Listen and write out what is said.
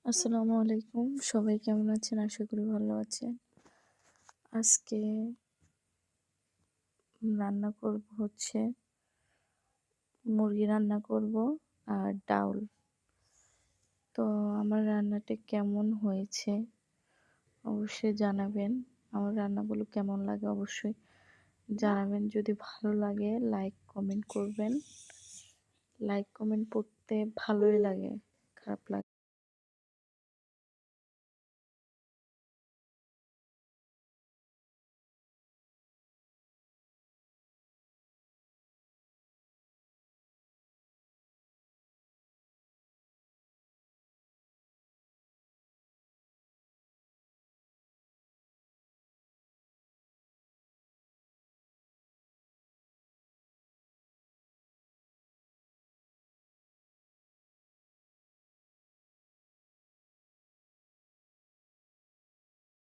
আসসালামু আলাইকুম। সবাই কেমন আছেন? আশা করি ভালো আছেন। আজকে রান্না করব হচ্ছে মুরগি রান্না করব আর ডাউল। তো আমার রান্নাটা কেমন হয়েছে অবশ্যই জানাবেন। আমার রান্নাগুলো কেমন লাগে অবশ্যই জানাবেন। যদি ভালো লাগে লাইক কমেন্ট করবেন। লাইক কমেন্ট পড়তে ভালোই লাগে, খারাপ